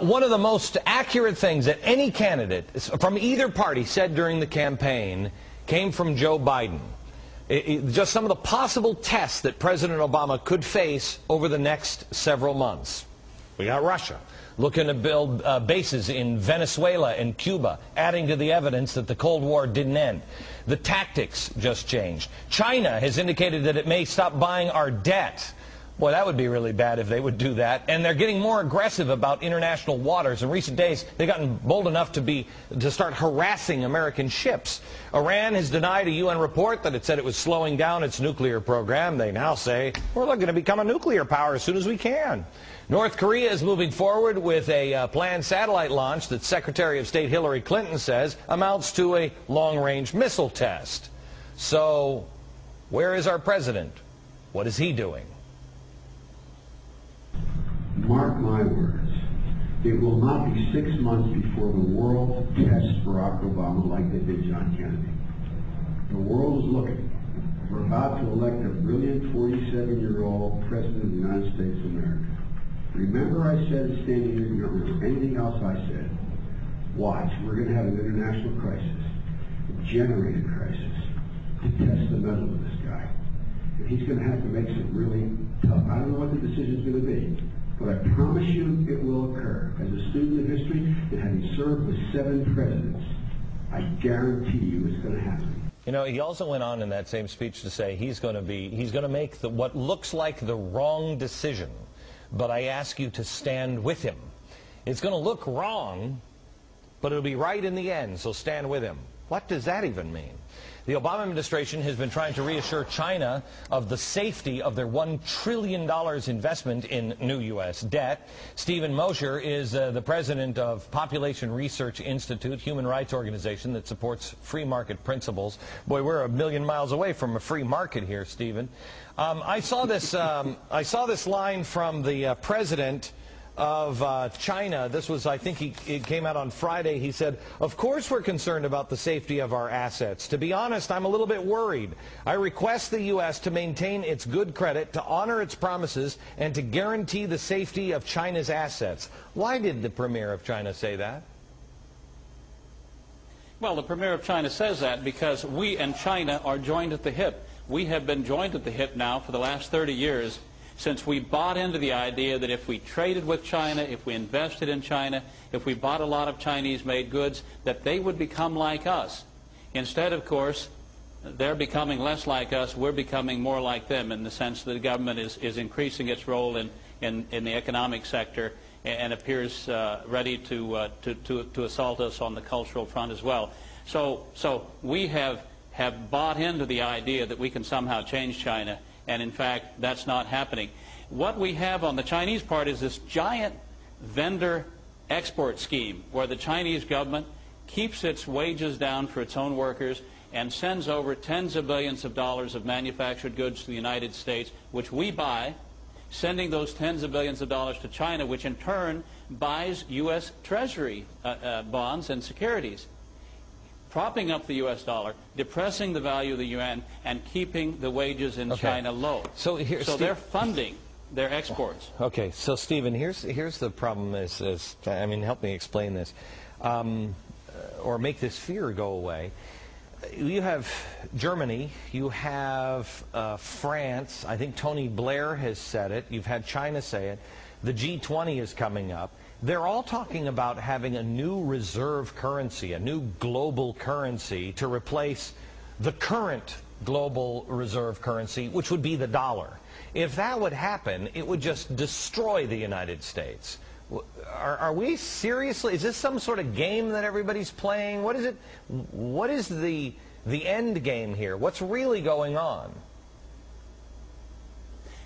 One of the most accurate things that any candidate from either party said during the campaign came from Joe Biden. Just some of the possible tests that President Obama could face over the next several months. We got Russia looking to build bases in Venezuela and Cuba, adding to the evidence that the Cold War didn't end. The tactics just changed. China has indicated that it may stop buying our debt. Boy, that would be really bad if they would do that. And they're getting more aggressive about international waters. In recent days, they've gotten bold enough to start harassing American ships. Iran has denied a UN report that it said it was slowing down its nuclear program. They now say, we're looking to become a nuclear power as soon as we can. North Korea is moving forward with a planned satellite launch that Secretary of State Hillary Clinton says amounts to a long-range missile test. So, where is our president? What is he doing? Mark my words, it will not be 6 months before the world tests Barack Obama like they did John Kennedy. The world is looking. We're about to elect a brilliant 47-year-old president of the United States of America. Remember I said standing here, you don't remember anything else I said. Watch, we're going to have an international crisis, a generated crisis, to test the mettle of this guy. And he's going to have to make some really tough, I don't know what the decision's going to be, but I promise you it will occur. As a student of history and having served with 7 presidents, I guarantee you it's going to happen. You know, he also went on in that same speech to say he's going to make what looks like the wrong decision, but I ask you to stand with him. It's going to look wrong, but it'll be right in the end, so stand with him. What does that even mean? The Obama administration has been trying to reassure China of the safety of their $1 trillion investment in new U.S. debt. Stephen Mosher is the president of Population Research Institute, human rights organization that supports free market principles. Boy, we're a million miles away from a free market here, Stephen. I saw this line from the president of China. This was, I think it came out on Friday. He said, of course we're concerned about the safety of our assets. To be honest, I'm a little bit worried. I request the U.S. to maintain its good credit, to honor its promises, and to guarantee the safety of China's assets. Why did the Premier of China say that? Well, the Premier of China says that because we and China are joined at the hip. We have been joined at the hip now for the last 30 years. Since we bought into the idea that if we traded with China, if we invested in China, if we bought a lot of Chinese-made goods, that they would become like us. Instead, of course, they're becoming less like us. We're becoming more like them in the sense that the government is increasing its role in the economic sector and appears ready to assault us on the cultural front as well. So we have bought into the idea that we can somehow change China. And in fact, that's not happening. What we have on the Chinese part is this giant vendor export scheme where the Chinese government keeps its wages down for its own workers and sends over tens of billions of dollars of manufactured goods to the United States, which we buy, sending those tens of billions of dollars to China, which in turn buys U.S. Treasury bonds and securities, propping up the U.S. dollar, depressing the value of the yuan, and keeping the wages in China low. So they're funding their exports. Okay, so Stephen, here's the problem I mean, help me explain this, or make this fear go away. You have Germany, you have France, I think Tony Blair has said it, you've had China say it, the G20 is coming up. They're all talking about having a new reserve currency, a new global currency to replace the current global reserve currency, which would be the dollar. If that would happen, it would just destroy the United States. Are we seriously, is this some sort of game that everybody's playing? What is it? What is the end game here? What's really going on?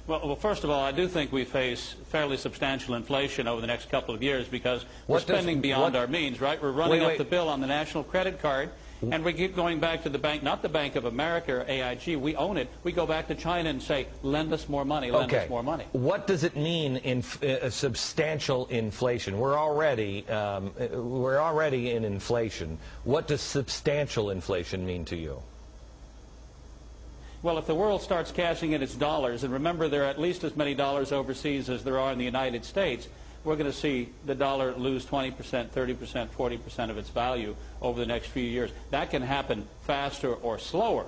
Well, first of all, I do think we face fairly substantial inflation over the next couple of years because we're spending beyond our means, right? We're running up the bill on the national credit card, and we keep going back to the bank, not the Bank of America or AIG. We own it. We go back to China and say, lend us more money, lend us more money. What does it mean in substantial inflation? We're already in inflation. What does substantial inflation mean to you? Well, if the world starts cashing in its dollars, and remember there are at least as many dollars overseas as there are in the United States, we're going to see the dollar lose 20%, 30%, 40% of its value over the next few years. That can happen faster or slower.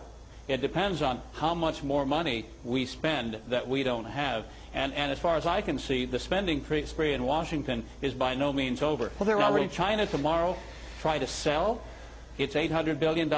It depends on how much more money we spend that we don't have. And as far as I can see, the spending spree in Washington is by no means over. Well, now, will China tomorrow try to sell its $800 billion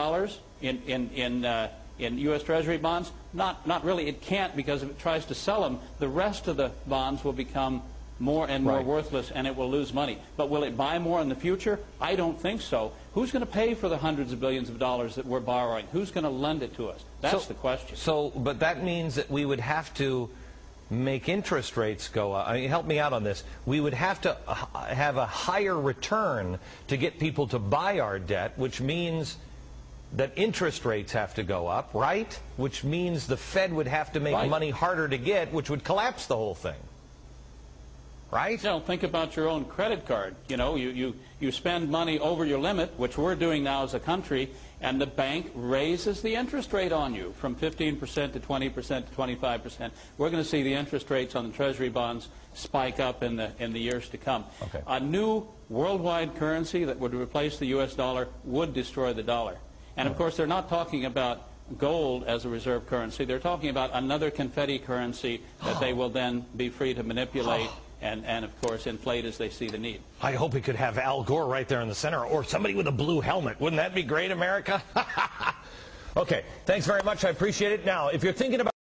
in U.S. Treasury bonds? Not really. It can't, because if it tries to sell them, the rest of the bonds will become more and more worthless, and it will lose money. But will it buy more in the future? I don't think so. Who's going to pay for the hundreds of billions of dollars that we're borrowing? Who's going to lend it to us? That's the question. But that means that we would have to make interest rates go up. I mean, help me out on this. We would have to have a higher return to get people to buy our debt, which means that interest rates have to go up, right? Which means the Fed would have to make money harder to get, which would collapse the whole thing. Right? No, think about your own credit card. You know, you spend money over your limit, which we're doing now as a country, and the bank raises the interest rate on you from 15% to 20% to 25%. We're going to see the interest rates on the Treasury bonds spike up in the years to come. Okay. A new worldwide currency that would replace the U.S. dollar would destroy the dollar. And of course, they're not talking about gold as a reserve currency. They're talking about another confetti currency that they will then be free to manipulate and of course, inflate as they see the need. I hope we could have Al Gore right there in the center, or somebody with a blue helmet. Wouldn't that be great, America? Okay, thanks very much. I appreciate it. Now, if you're thinking about